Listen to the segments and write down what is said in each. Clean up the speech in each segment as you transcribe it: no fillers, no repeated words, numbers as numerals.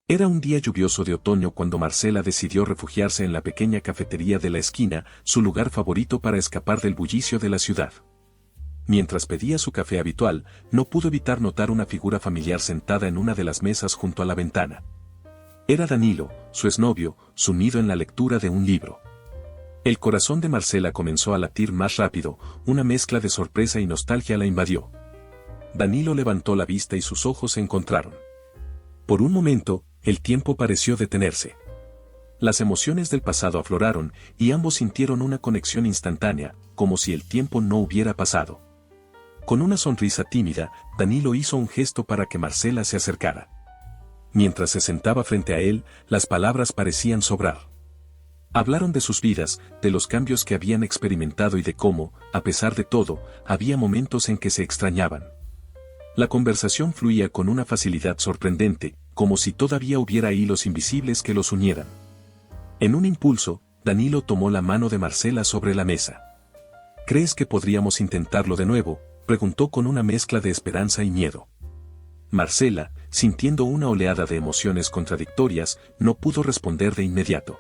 Era un día lluvioso de otoño cuando Marcela decidió refugiarse en la pequeña cafetería de la esquina, su lugar favorito para escapar del bullicio de la ciudad. Mientras pedía su café habitual, no pudo evitar notar una figura familiar sentada en una de las mesas junto a la ventana. Era Danilo, su exnovio, sumido en la lectura de un libro. El corazón de Marcela comenzó a latir más rápido, una mezcla de sorpresa y nostalgia la invadió. Danilo levantó la vista y sus ojos se encontraron. Por un momento, el tiempo pareció detenerse. Las emociones del pasado afloraron y ambos sintieron una conexión instantánea, como si el tiempo no hubiera pasado. Con una sonrisa tímida, Danilo hizo un gesto para que Marcela se acercara. Mientras se sentaba frente a él, las palabras parecían sobrar. Hablaron de sus vidas, de los cambios que habían experimentado y de cómo, a pesar de todo, había momentos en que se extrañaban. La conversación fluía con una facilidad sorprendente, como si todavía hubiera hilos invisibles que los unieran. En un impulso, Danilo tomó la mano de Marcela sobre la mesa. ¿Crees que podríamos intentarlo de nuevo?, preguntó con una mezcla de esperanza y miedo. Marcela, sintiendo una oleada de emociones contradictorias, no pudo responder de inmediato.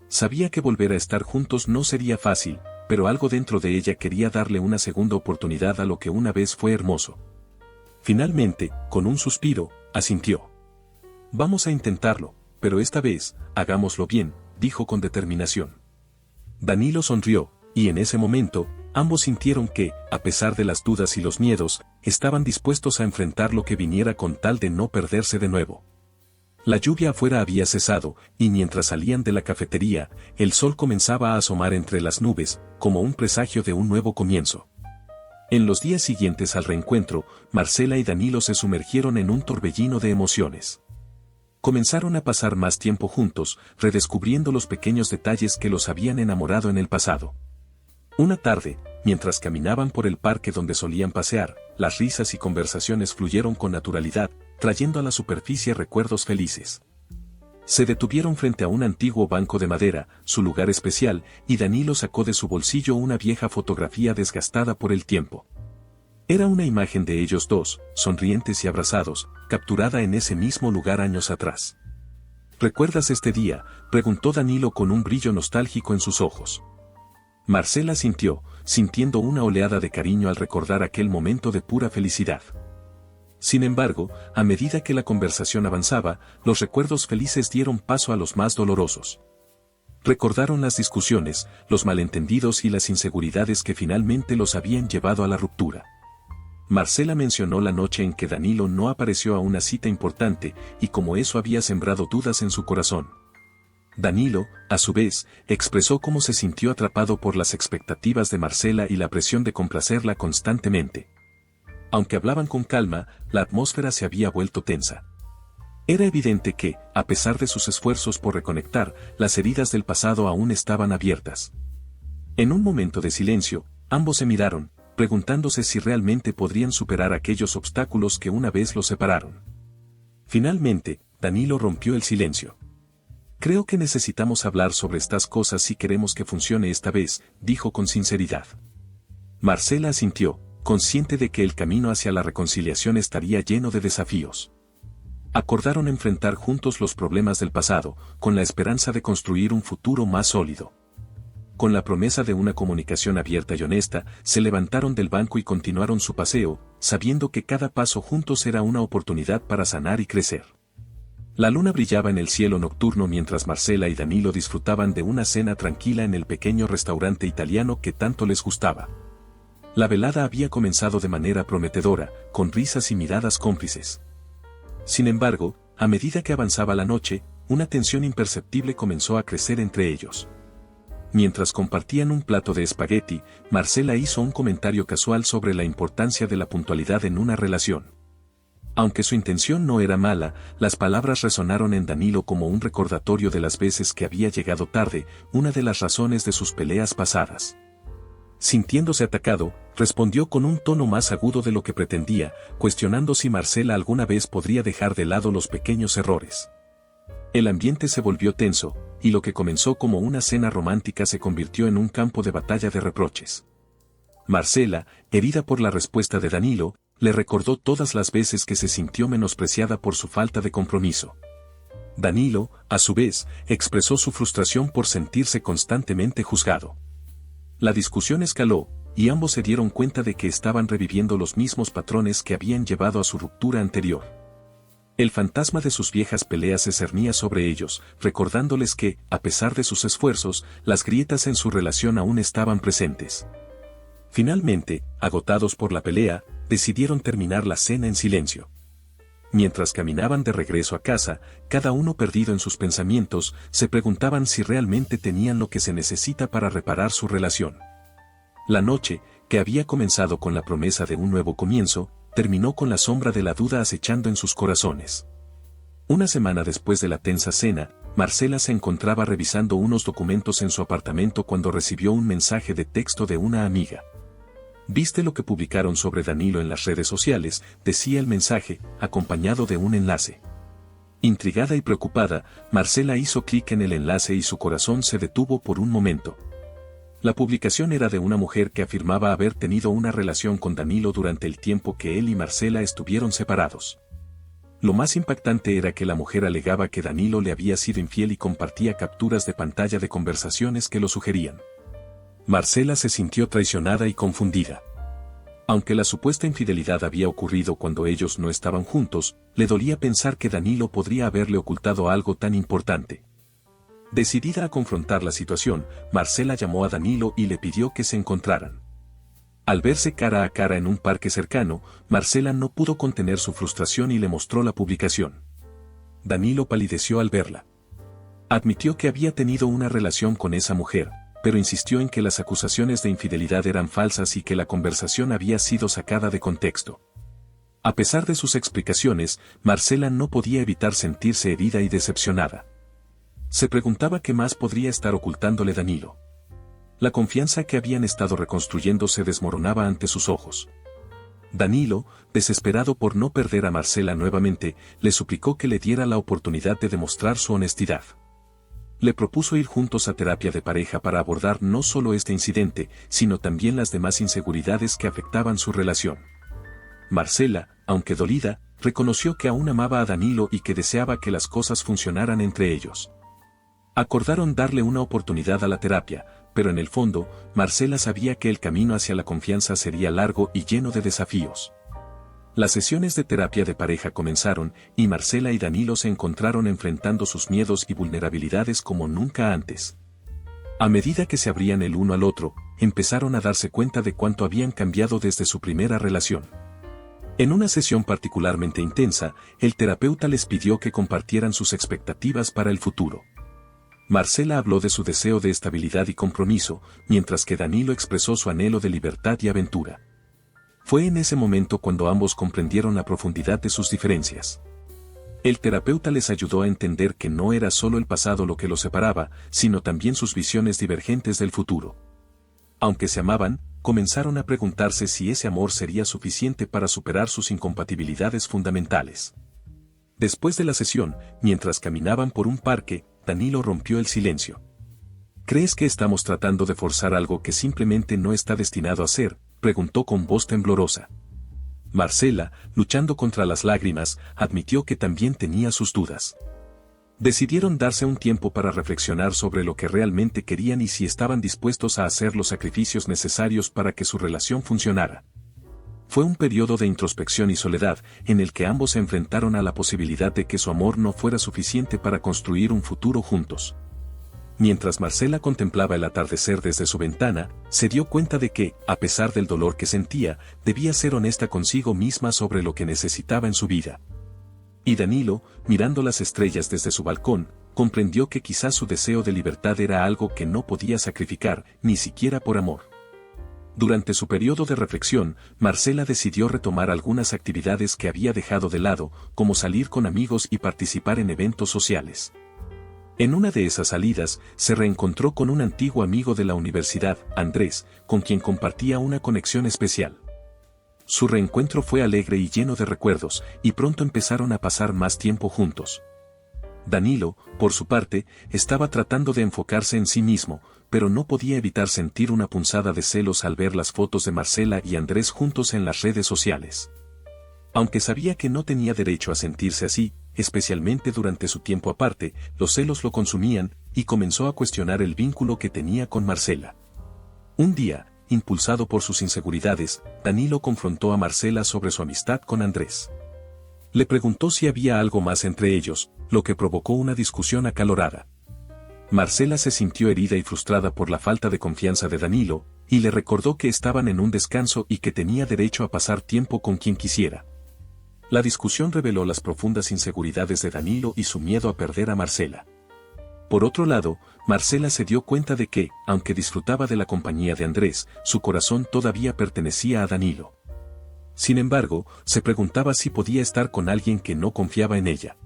Sabía que volver a estar juntos no sería fácil, pero algo dentro de ella quería darle una segunda oportunidad a lo que una vez fue hermoso. Finalmente, con un suspiro, asintió. Vamos a intentarlo, pero esta vez, hagámoslo bien, dijo con determinación. Danilo sonrió, y en ese momento, ambos sintieron que, a pesar de las dudas y los miedos, estaban dispuestos a enfrentar lo que viniera con tal de no perderse de nuevo. La lluvia afuera había cesado, y mientras salían de la cafetería, el sol comenzaba a asomar entre las nubes, como un presagio de un nuevo comienzo. En los días siguientes al reencuentro, Marcela y Danilo se sumergieron en un torbellino de emociones. Comenzaron a pasar más tiempo juntos, redescubriendo los pequeños detalles que los habían enamorado en el pasado. Una tarde, mientras caminaban por el parque donde solían pasear, las risas y conversaciones fluyeron con naturalidad, trayendo a la superficie recuerdos felices. Se detuvieron frente a un antiguo banco de madera, su lugar especial, y Danilo sacó de su bolsillo una vieja fotografía desgastada por el tiempo. Era una imagen de ellos dos, sonrientes y abrazados, capturada en ese mismo lugar años atrás. ¿Recuerdas este día?, preguntó Danilo con un brillo nostálgico en sus ojos. Marcela sintió, sintiendo una oleada de cariño al recordar aquel momento de pura felicidad. Sin embargo, a medida que la conversación avanzaba, los recuerdos felices dieron paso a los más dolorosos. Recordaron las discusiones, los malentendidos y las inseguridades que finalmente los habían llevado a la ruptura. Marcela mencionó la noche en que Danilo no apareció a una cita importante y cómo eso había sembrado dudas en su corazón. Danilo, a su vez, expresó cómo se sintió atrapado por las expectativas de Marcela y la presión de complacerla constantemente. Aunque hablaban con calma, la atmósfera se había vuelto tensa. Era evidente que, a pesar de sus esfuerzos por reconectar, las heridas del pasado aún estaban abiertas. En un momento de silencio, ambos se miraron, preguntándose si realmente podrían superar aquellos obstáculos que una vez los separaron. Finalmente, Danilo rompió el silencio. Creo que necesitamos hablar sobre estas cosas si queremos que funcione esta vez, dijo con sinceridad. Marcela asintió, consciente de que el camino hacia la reconciliación estaría lleno de desafíos. Acordaron enfrentar juntos los problemas del pasado, con la esperanza de construir un futuro más sólido. Con la promesa de una comunicación abierta y honesta, se levantaron del banco y continuaron su paseo, sabiendo que cada paso juntos era una oportunidad para sanar y crecer. La luna brillaba en el cielo nocturno mientras Marcela y Danilo disfrutaban de una cena tranquila en el pequeño restaurante italiano que tanto les gustaba. La velada había comenzado de manera prometedora, con risas y miradas cómplices. Sin embargo, a medida que avanzaba la noche, una tensión imperceptible comenzó a crecer entre ellos. Mientras compartían un plato de espagueti, Marcela hizo un comentario casual sobre la importancia de la puntualidad en una relación. Aunque su intención no era mala, las palabras resonaron en Danilo como un recordatorio de las veces que había llegado tarde, una de las razones de sus peleas pasadas. Sintiéndose atacado, respondió con un tono más agudo de lo que pretendía, cuestionando si Marcela alguna vez podría dejar de lado los pequeños errores. El ambiente se volvió tenso, y lo que comenzó como una cena romántica se convirtió en un campo de batalla de reproches. Marcela, herida por la respuesta de Danilo, le recordó todas las veces que se sintió menospreciada por su falta de compromiso. Danilo, a su vez, expresó su frustración por sentirse constantemente juzgado. La discusión escaló, y ambos se dieron cuenta de que estaban reviviendo los mismos patrones que habían llevado a su ruptura anterior. El fantasma de sus viejas peleas se cernía sobre ellos, recordándoles que, a pesar de sus esfuerzos, las grietas en su relación aún estaban presentes. Finalmente, agotados por la pelea, decidieron terminar la cena en silencio. Mientras caminaban de regreso a casa, cada uno perdido en sus pensamientos, se preguntaban si realmente tenían lo que se necesita para reparar su relación. La noche, que había comenzado con la promesa de un nuevo comienzo, terminó con la sombra de la duda acechando en sus corazones. Una semana después de la tensa cena, Marcela se encontraba revisando unos documentos en su apartamento cuando recibió un mensaje de texto de una amiga. ¿Viste lo que publicaron sobre Danilo en las redes sociales?, decía el mensaje, acompañado de un enlace. Intrigada y preocupada, Marcela hizo clic en el enlace y su corazón se detuvo por un momento. La publicación era de una mujer que afirmaba haber tenido una relación con Danilo durante el tiempo que él y Marcela estuvieron separados. Lo más impactante era que la mujer alegaba que Danilo le había sido infiel y compartía capturas de pantalla de conversaciones que lo sugerían. Marcela se sintió traicionada y confundida. Aunque la supuesta infidelidad había ocurrido cuando ellos no estaban juntos, le dolía pensar que Danilo podría haberle ocultado algo tan importante. Decidida a confrontar la situación, Marcela llamó a Danilo y le pidió que se encontraran. Al verse cara a cara en un parque cercano, Marcela no pudo contener su frustración y le mostró la publicación. Danilo palideció al verla. Admitió que había tenido una relación con esa mujer, pero insistió en que las acusaciones de infidelidad eran falsas y que la conversación había sido sacada de contexto. A pesar de sus explicaciones, Marcela no podía evitar sentirse herida y decepcionada. Se preguntaba qué más podría estar ocultándole Danilo. La confianza que habían estado reconstruyendo se desmoronaba ante sus ojos. Danilo, desesperado por no perder a Marcela nuevamente, le suplicó que le diera la oportunidad de demostrar su honestidad. Le propuso ir juntos a terapia de pareja para abordar no solo este incidente, sino también las demás inseguridades que afectaban su relación. Marcela, aunque dolida, reconoció que aún amaba a Danilo y que deseaba que las cosas funcionaran entre ellos. Acordaron darle una oportunidad a la terapia, pero en el fondo, Marcela sabía que el camino hacia la confianza sería largo y lleno de desafíos. Las sesiones de terapia de pareja comenzaron, y Marcela y Danilo se encontraron enfrentando sus miedos y vulnerabilidades como nunca antes. A medida que se abrían el uno al otro, empezaron a darse cuenta de cuánto habían cambiado desde su primera relación. En una sesión particularmente intensa, el terapeuta les pidió que compartieran sus expectativas para el futuro. Marcela habló de su deseo de estabilidad y compromiso, mientras que Danilo expresó su anhelo de libertad y aventura. Fue en ese momento cuando ambos comprendieron la profundidad de sus diferencias. El terapeuta les ayudó a entender que no era solo el pasado lo que los separaba, sino también sus visiones divergentes del futuro. Aunque se amaban, comenzaron a preguntarse si ese amor sería suficiente para superar sus incompatibilidades fundamentales. Después de la sesión, mientras caminaban por un parque, Danilo rompió el silencio. ¿Crees que estamos tratando de forzar algo que simplemente no está destinado a ser?, preguntó con voz temblorosa. Marcela, luchando contra las lágrimas, admitió que también tenía sus dudas. Decidieron darse un tiempo para reflexionar sobre lo que realmente querían y si estaban dispuestos a hacer los sacrificios necesarios para que su relación funcionara. Fue un periodo de introspección y soledad, en el que ambos se enfrentaron a la posibilidad de que su amor no fuera suficiente para construir un futuro juntos. Mientras Marcela contemplaba el atardecer desde su ventana, se dio cuenta de que, a pesar del dolor que sentía, debía ser honesta consigo misma sobre lo que necesitaba en su vida. Y Danilo, mirando las estrellas desde su balcón, comprendió que quizás su deseo de libertad era algo que no podía sacrificar, ni siquiera por amor. Durante su periodo de reflexión, Marcela decidió retomar algunas actividades que había dejado de lado, como salir con amigos y participar en eventos sociales. En una de esas salidas, se reencontró con un antiguo amigo de la universidad, Andrés, con quien compartía una conexión especial. Su reencuentro fue alegre y lleno de recuerdos, y pronto empezaron a pasar más tiempo juntos. Danilo, por su parte, estaba tratando de enfocarse en sí mismo, pero no podía evitar sentir una punzada de celos al ver las fotos de Marcela y Andrés juntos en las redes sociales. Aunque sabía que no tenía derecho a sentirse así, especialmente durante su tiempo aparte, los celos lo consumían, y comenzó a cuestionar el vínculo que tenía con Marcela. Un día, impulsado por sus inseguridades, Danilo confrontó a Marcela sobre su amistad con Andrés. Le preguntó si había algo más entre ellos, lo que provocó una discusión acalorada. Marcela se sintió herida y frustrada por la falta de confianza de Danilo, y le recordó que estaban en un descanso y que tenía derecho a pasar tiempo con quien quisiera. La discusión reveló las profundas inseguridades de Danilo y su miedo a perder a Marcela. Por otro lado, Marcela se dio cuenta de que, aunque disfrutaba de la compañía de Andrés, su corazón todavía pertenecía a Danilo. Sin embargo, se preguntaba si podía estar con alguien que no confiaba en ella.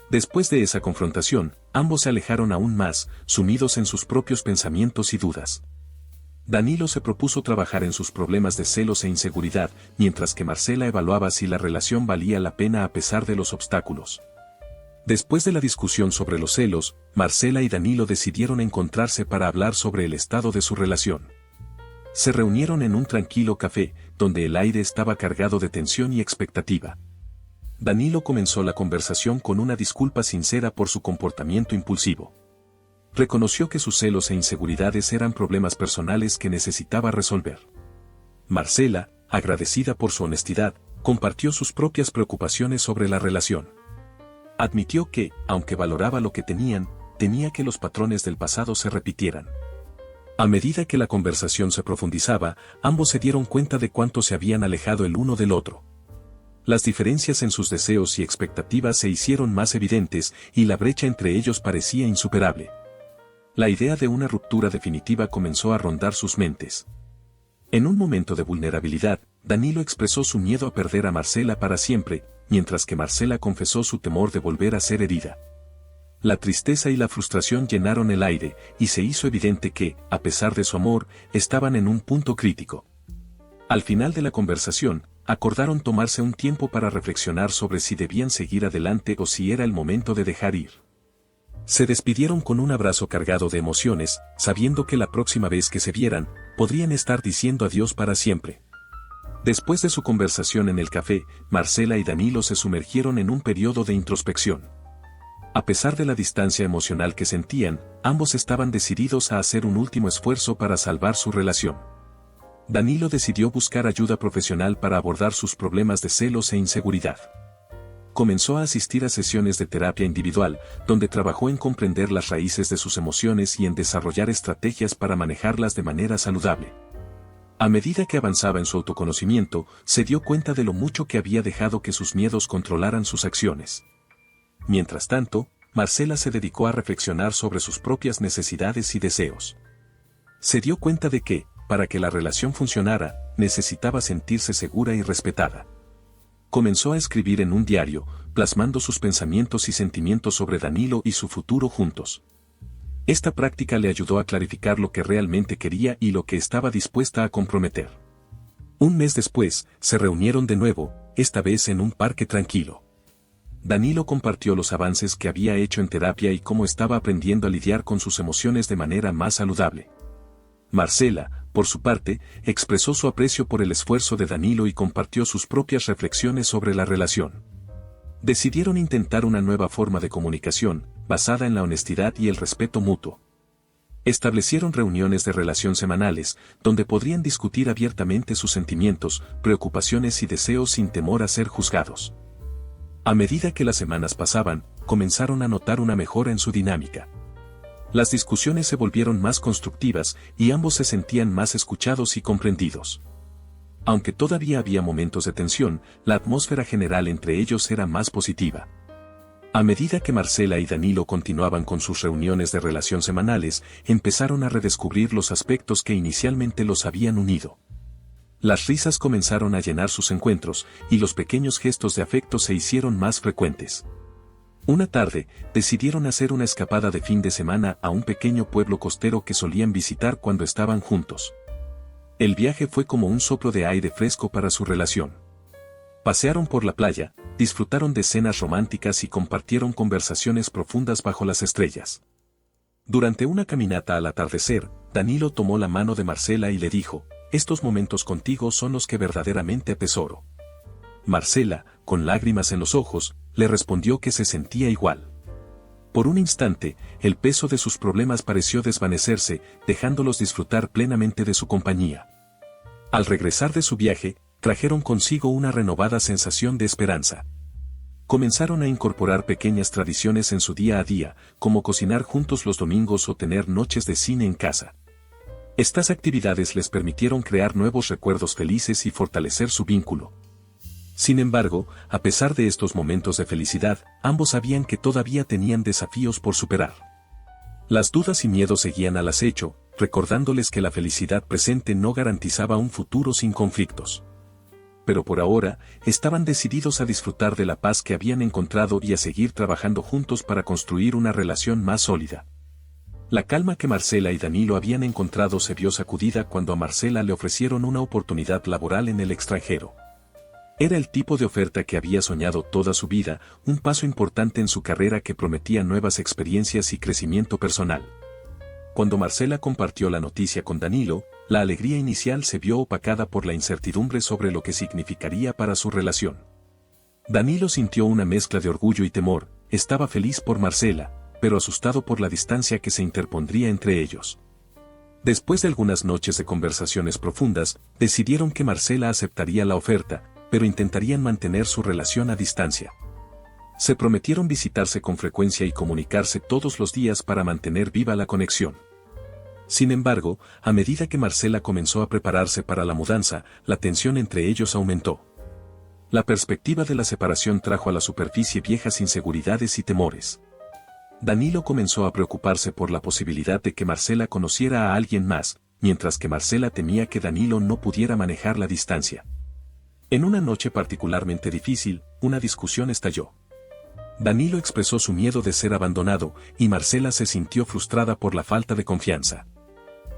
Después de esa confrontación, ambos se alejaron aún más, sumidos en sus propios pensamientos y dudas. Danilo se propuso trabajar en sus problemas de celos e inseguridad, mientras que Marcela evaluaba si la relación valía la pena a pesar de los obstáculos. Después de la discusión sobre los celos, Marcela y Danilo decidieron encontrarse para hablar sobre el estado de su relación. Se reunieron en un tranquilo café, donde el aire estaba cargado de tensión y expectativa. Danilo comenzó la conversación con una disculpa sincera por su comportamiento impulsivo. Reconoció que sus celos e inseguridades eran problemas personales que necesitaba resolver. Marcela, agradecida por su honestidad, compartió sus propias preocupaciones sobre la relación. Admitió que, aunque valoraba lo que tenían, temía que los patrones del pasado se repitieran. A medida que la conversación se profundizaba, ambos se dieron cuenta de cuánto se habían alejado el uno del otro. Las diferencias en sus deseos y expectativas se hicieron más evidentes y la brecha entre ellos parecía insuperable. La idea de una ruptura definitiva comenzó a rondar sus mentes. En un momento de vulnerabilidad, Danilo expresó su miedo a perder a Marcela para siempre, mientras que Marcela confesó su temor de volver a ser herida. La tristeza y la frustración llenaron el aire, y se hizo evidente que, a pesar de su amor, estaban en un punto crítico. Al final de la conversación, acordaron tomarse un tiempo para reflexionar sobre si debían seguir adelante o si era el momento de dejar ir. Se despidieron con un abrazo cargado de emociones, sabiendo que la próxima vez que se vieran, podrían estar diciendo adiós para siempre. Después de su conversación en el café, Marcela y Danilo se sumergieron en un periodo de introspección. A pesar de la distancia emocional que sentían, ambos estaban decididos a hacer un último esfuerzo para salvar su relación. Danilo decidió buscar ayuda profesional para abordar sus problemas de celos e inseguridad. Comenzó a asistir a sesiones de terapia individual, donde trabajó en comprender las raíces de sus emociones y en desarrollar estrategias para manejarlas de manera saludable. A medida que avanzaba en su autoconocimiento, se dio cuenta de lo mucho que había dejado que sus miedos controlaran sus acciones. Mientras tanto, Marcela se dedicó a reflexionar sobre sus propias necesidades y deseos. Se dio cuenta de que, para que la relación funcionara, necesitaba sentirse segura y respetada. Comenzó a escribir en un diario, plasmando sus pensamientos y sentimientos sobre Danilo y su futuro juntos. Esta práctica le ayudó a clarificar lo que realmente quería y lo que estaba dispuesta a comprometer. Un mes después, se reunieron de nuevo, esta vez en un parque tranquilo. Danilo compartió los avances que había hecho en terapia y cómo estaba aprendiendo a lidiar con sus emociones de manera más saludable. Marcela, por su parte, expresó su aprecio por el esfuerzo de Danilo y compartió sus propias reflexiones sobre la relación. Decidieron intentar una nueva forma de comunicación, basada en la honestidad y el respeto mutuo. Establecieron reuniones de relación semanales, donde podrían discutir abiertamente sus sentimientos, preocupaciones y deseos sin temor a ser juzgados. A medida que las semanas pasaban, comenzaron a notar una mejora en su dinámica. Las discusiones se volvieron más constructivas y ambos se sentían más escuchados y comprendidos. Aunque todavía había momentos de tensión, la atmósfera general entre ellos era más positiva. A medida que Marcela y Danilo continuaban con sus reuniones de relación semanales, empezaron a redescubrir los aspectos que inicialmente los habían unido. Las risas comenzaron a llenar sus encuentros, y los pequeños gestos de afecto se hicieron más frecuentes. Una tarde, decidieron hacer una escapada de fin de semana a un pequeño pueblo costero que solían visitar cuando estaban juntos. El viaje fue como un soplo de aire fresco para su relación. Pasearon por la playa, disfrutaron de cenas románticas y compartieron conversaciones profundas bajo las estrellas. Durante una caminata al atardecer, Danilo tomó la mano de Marcela y le dijo: «Estos momentos contigo son los que verdaderamente atesoro». Marcela, con lágrimas en los ojos, le respondió que se sentía igual. Por un instante, el peso de sus problemas pareció desvanecerse, dejándolos disfrutar plenamente de su compañía. Al regresar de su viaje, trajeron consigo una renovada sensación de esperanza. Comenzaron a incorporar pequeñas tradiciones en su día a día, como cocinar juntos los domingos o tener noches de cine en casa. Estas actividades les permitieron crear nuevos recuerdos felices y fortalecer su vínculo. Sin embargo, a pesar de estos momentos de felicidad, ambos sabían que todavía tenían desafíos por superar. Las dudas y miedos seguían al acecho, recordándoles que la felicidad presente no garantizaba un futuro sin conflictos. Pero por ahora, estaban decididos a disfrutar de la paz que habían encontrado y a seguir trabajando juntos para construir una relación más sólida. La calma que Marcela y Danilo habían encontrado se vio sacudida cuando a Marcela le ofrecieron una oportunidad laboral en el extranjero. Era el tipo de oferta que había soñado toda su vida, un paso importante en su carrera que prometía nuevas experiencias y crecimiento personal. Cuando Marcela compartió la noticia con Danilo, la alegría inicial se vio opacada por la incertidumbre sobre lo que significaría para su relación. Danilo sintió una mezcla de orgullo y temor, estaba feliz por Marcela, pero asustado por la distancia que se interpondría entre ellos. Después de algunas noches de conversaciones profundas, decidieron que Marcela aceptaría la oferta, pero intentarían mantener su relación a distancia. Se prometieron visitarse con frecuencia y comunicarse todos los días para mantener viva la conexión. Sin embargo, a medida que Marcela comenzó a prepararse para la mudanza, la tensión entre ellos aumentó. La perspectiva de la separación trajo a la superficie viejas inseguridades y temores. Danilo comenzó a preocuparse por la posibilidad de que Marcela conociera a alguien más, mientras que Marcela temía que Danilo no pudiera manejar la distancia. En una noche particularmente difícil, una discusión estalló. Danilo expresó su miedo de ser abandonado, y Marcela se sintió frustrada por la falta de confianza.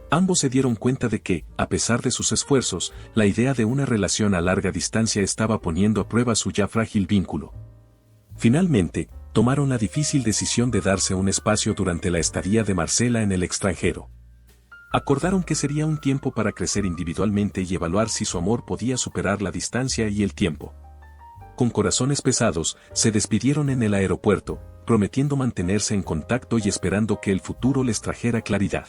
Ambos se dieron cuenta de que, a pesar de sus esfuerzos, la idea de una relación a larga distancia estaba poniendo a prueba su ya frágil vínculo. Finalmente, tomaron la difícil decisión de darse un espacio durante la estadía de Marcela en el extranjero. Acordaron que sería un tiempo para crecer individualmente y evaluar si su amor podía superar la distancia y el tiempo. Con corazones pesados, se despidieron en el aeropuerto, prometiendo mantenerse en contacto y esperando que el futuro les trajera claridad.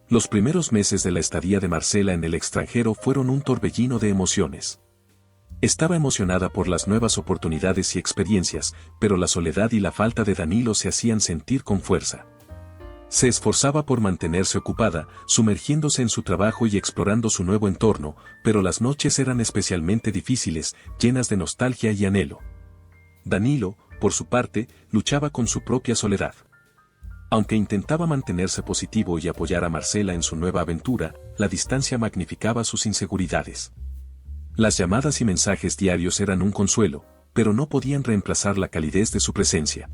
Los primeros meses de la estadía de Marcela en el extranjero fueron un torbellino de emociones. Estaba emocionada por las nuevas oportunidades y experiencias, pero la soledad y la falta de Danilo se hacían sentir con fuerza. Se esforzaba por mantenerse ocupada, sumergiéndose en su trabajo y explorando su nuevo entorno, pero las noches eran especialmente difíciles, llenas de nostalgia y anhelo. Danilo, por su parte, luchaba con su propia soledad. Aunque intentaba mantenerse positivo y apoyar a Marcela en su nueva aventura, la distancia magnificaba sus inseguridades. Las llamadas y mensajes diarios eran un consuelo, pero no podían reemplazar la calidez de su presencia.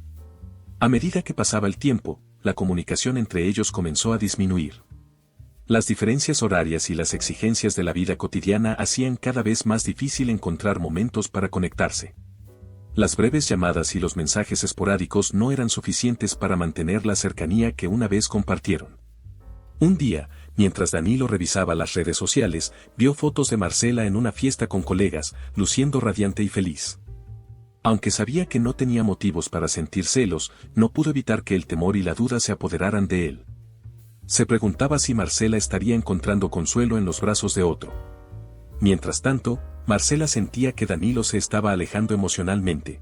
A medida que pasaba el tiempo, la comunicación entre ellos comenzó a disminuir. Las diferencias horarias y las exigencias de la vida cotidiana hacían cada vez más difícil encontrar momentos para conectarse. Las breves llamadas y los mensajes esporádicos no eran suficientes para mantener la cercanía que una vez compartieron. Un día, mientras Danilo revisaba las redes sociales, vio fotos de Marcela en una fiesta con colegas, luciendo radiante y feliz. Aunque sabía que no tenía motivos para sentir celos, no pudo evitar que el temor y la duda se apoderaran de él. Se preguntaba si Marcela estaría encontrando consuelo en los brazos de otro. Mientras tanto, Marcela sentía que Danilo se estaba alejando emocionalmente.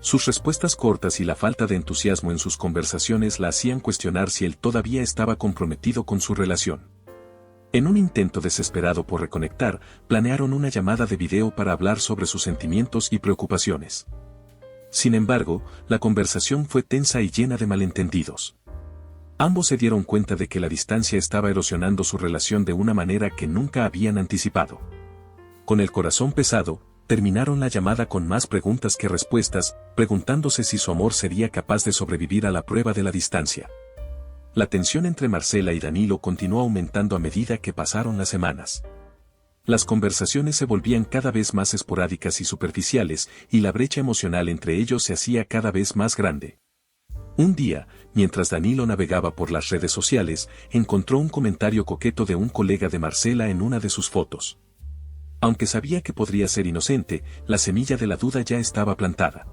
Sus respuestas cortas y la falta de entusiasmo en sus conversaciones la hacían cuestionar si él todavía estaba comprometido con su relación. En un intento desesperado por reconectar, planearon una llamada de video para hablar sobre sus sentimientos y preocupaciones. Sin embargo, la conversación fue tensa y llena de malentendidos. Ambos se dieron cuenta de que la distancia estaba erosionando su relación de una manera que nunca habían anticipado. Con el corazón pesado, terminaron la llamada con más preguntas que respuestas, preguntándose si su amor sería capaz de sobrevivir a la prueba de la distancia. La tensión entre Marcela y Danilo continuó aumentando a medida que pasaron las semanas. Las conversaciones se volvían cada vez más esporádicas y superficiales, y la brecha emocional entre ellos se hacía cada vez más grande. Un día, mientras Danilo navegaba por las redes sociales, encontró un comentario coqueto de un colega de Marcela en una de sus fotos. Aunque sabía que podría ser inocente, la semilla de la duda ya estaba plantada.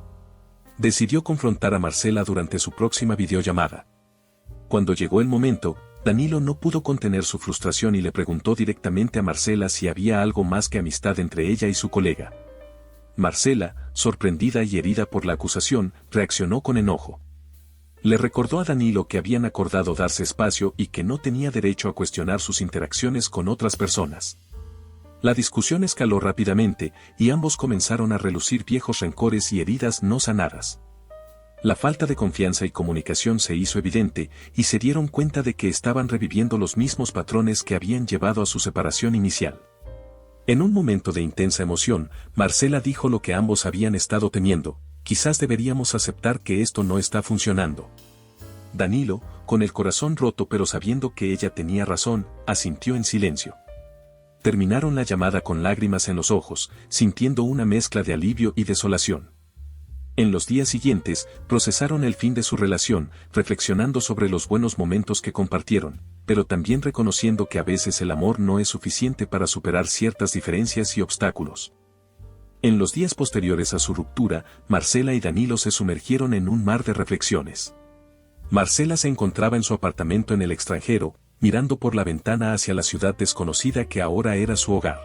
Decidió confrontar a Marcela durante su próxima videollamada. Cuando llegó el momento, Danilo no pudo contener su frustración y le preguntó directamente a Marcela si había algo más que amistad entre ella y su colega. Marcela, sorprendida y herida por la acusación, reaccionó con enojo. Le recordó a Danilo que habían acordado darse espacio y que no tenía derecho a cuestionar sus interacciones con otras personas. La discusión escaló rápidamente y ambos comenzaron a relucir viejos rencores y heridas no sanadas. La falta de confianza y comunicación se hizo evidente y se dieron cuenta de que estaban reviviendo los mismos patrones que habían llevado a su separación inicial. En un momento de intensa emoción, Marcela dijo lo que ambos habían estado temiendo: quizás deberíamos aceptar que esto no está funcionando. Danilo, con el corazón roto pero sabiendo que ella tenía razón, asintió en silencio. Terminaron la llamada con lágrimas en los ojos, sintiendo una mezcla de alivio y desolación. En los días siguientes, procesaron el fin de su relación, reflexionando sobre los buenos momentos que compartieron, pero también reconociendo que a veces el amor no es suficiente para superar ciertas diferencias y obstáculos. En los días posteriores a su ruptura, Marcela y Danilo se sumergieron en un mar de reflexiones. Marcela se encontraba en su apartamento en el extranjero, mirando por la ventana hacia la ciudad desconocida que ahora era su hogar.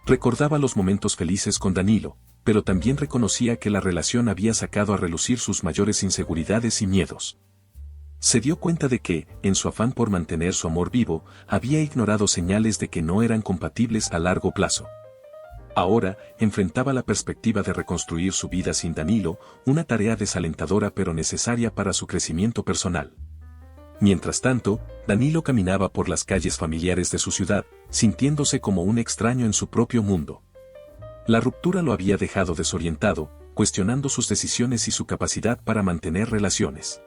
Recordaba los momentos felices con Danilo, pero también reconocía que la relación había sacado a relucir sus mayores inseguridades y miedos. Se dio cuenta de que, en su afán por mantener su amor vivo, había ignorado señales de que no eran compatibles a largo plazo. Ahora, enfrentaba la perspectiva de reconstruir su vida sin Danilo, una tarea desalentadora pero necesaria para su crecimiento personal. Mientras tanto, Danilo caminaba por las calles familiares de su ciudad, sintiéndose como un extraño en su propio mundo. La ruptura lo había dejado desorientado, cuestionando sus decisiones y su capacidad para mantener relaciones.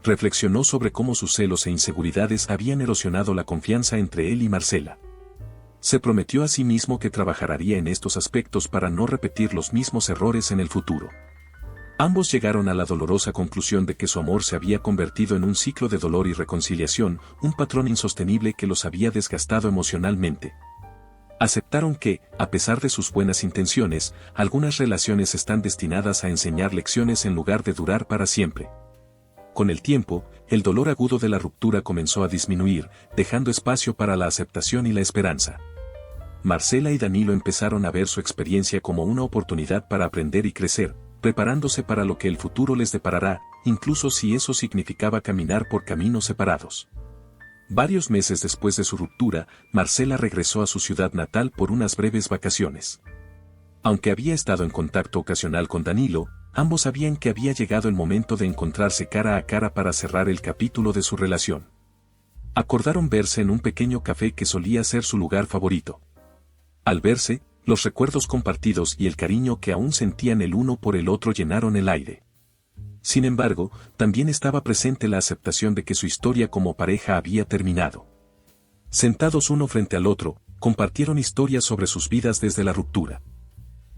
Reflexionó sobre cómo sus celos e inseguridades habían erosionado la confianza entre él y Marcela. Se prometió a sí mismo que trabajaría en estos aspectos para no repetir los mismos errores en el futuro. Ambos llegaron a la dolorosa conclusión de que su amor se había convertido en un ciclo de dolor y reconciliación, un patrón insostenible que los había desgastado emocionalmente. Aceptaron que, a pesar de sus buenas intenciones, algunas relaciones están destinadas a enseñar lecciones en lugar de durar para siempre. Con el tiempo, el dolor agudo de la ruptura comenzó a disminuir, dejando espacio para la aceptación y la esperanza. Marcela y Danilo empezaron a ver su experiencia como una oportunidad para aprender y crecer, preparándose para lo que el futuro les deparará, incluso si eso significaba caminar por caminos separados. Varios meses después de su ruptura, Marcela regresó a su ciudad natal por unas breves vacaciones. Aunque había estado en contacto ocasional con Danilo, ambos sabían que había llegado el momento de encontrarse cara a cara para cerrar el capítulo de su relación. Acordaron verse en un pequeño café que solía ser su lugar favorito. Al verse, los recuerdos compartidos y el cariño que aún sentían el uno por el otro llenaron el aire. Sin embargo, también estaba presente la aceptación de que su historia como pareja había terminado. Sentados uno frente al otro, compartieron historias sobre sus vidas desde la ruptura.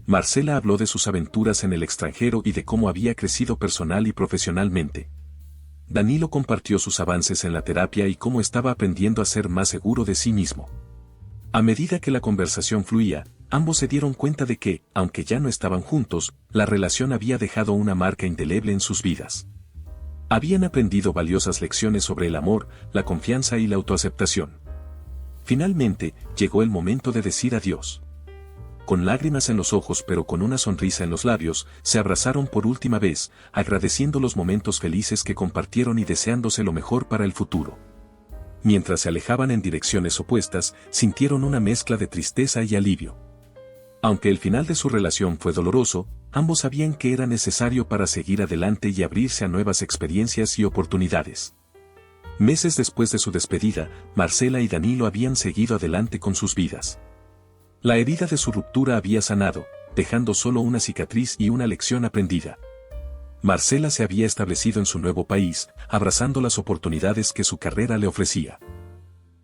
Marcela habló de sus aventuras en el extranjero y de cómo había crecido personal y profesionalmente. Danilo compartió sus avances en la terapia y cómo estaba aprendiendo a ser más seguro de sí mismo. A medida que la conversación fluía, ambos se dieron cuenta de que, aunque ya no estaban juntos, la relación había dejado una marca indeleble en sus vidas. Habían aprendido valiosas lecciones sobre el amor, la confianza y la autoaceptación. Finalmente, llegó el momento de decir adiós. Con lágrimas en los ojos pero con una sonrisa en los labios, se abrazaron por última vez, agradeciendo los momentos felices que compartieron y deseándose lo mejor para el futuro. Mientras se alejaban en direcciones opuestas, sintieron una mezcla de tristeza y alivio. Aunque el final de su relación fue doloroso, ambos sabían que era necesario para seguir adelante y abrirse a nuevas experiencias y oportunidades. Meses después de su despedida, Marcela y Danilo habían seguido adelante con sus vidas. La herida de su ruptura había sanado, dejando solo una cicatriz y una lección aprendida. Marcela se había establecido en su nuevo país, abrazando las oportunidades que su carrera le ofrecía.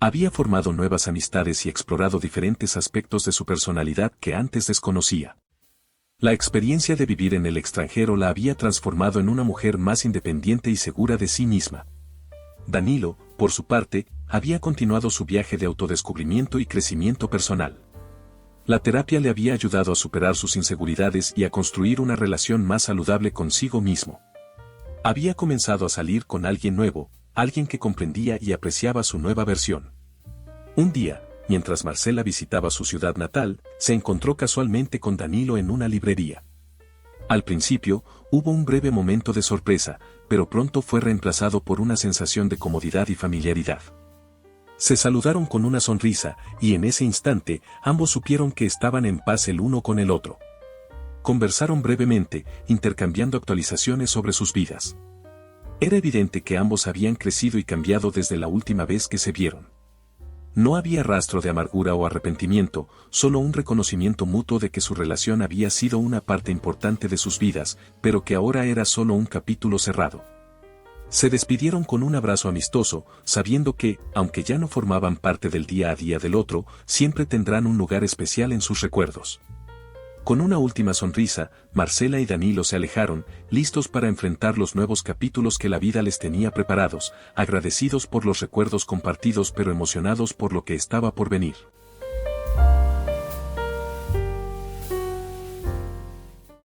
Había formado nuevas amistades y explorado diferentes aspectos de su personalidad que antes desconocía. La experiencia de vivir en el extranjero la había transformado en una mujer más independiente y segura de sí misma. Danilo, por su parte, había continuado su viaje de autodescubrimiento y crecimiento personal. La terapia le había ayudado a superar sus inseguridades y a construir una relación más saludable consigo mismo. Había comenzado a salir con alguien nuevo, alguien que comprendía y apreciaba su nueva versión. Un día, mientras Marcela visitaba su ciudad natal, se encontró casualmente con Danilo en una librería. Al principio, hubo un breve momento de sorpresa, pero pronto fue reemplazado por una sensación de comodidad y familiaridad. Se saludaron con una sonrisa, y en ese instante, ambos supieron que estaban en paz el uno con el otro. Conversaron brevemente, intercambiando actualizaciones sobre sus vidas. Era evidente que ambos habían crecido y cambiado desde la última vez que se vieron. No había rastro de amargura o arrepentimiento, solo un reconocimiento mutuo de que su relación había sido una parte importante de sus vidas, pero que ahora era solo un capítulo cerrado. Se despidieron con un abrazo amistoso, sabiendo que, aunque ya no formaban parte del día a día del otro, siempre tendrán un lugar especial en sus recuerdos. Con una última sonrisa, Marcela y Danilo se alejaron, listos para enfrentar los nuevos capítulos que la vida les tenía preparados, agradecidos por los recuerdos compartidos pero emocionados por lo que estaba por venir.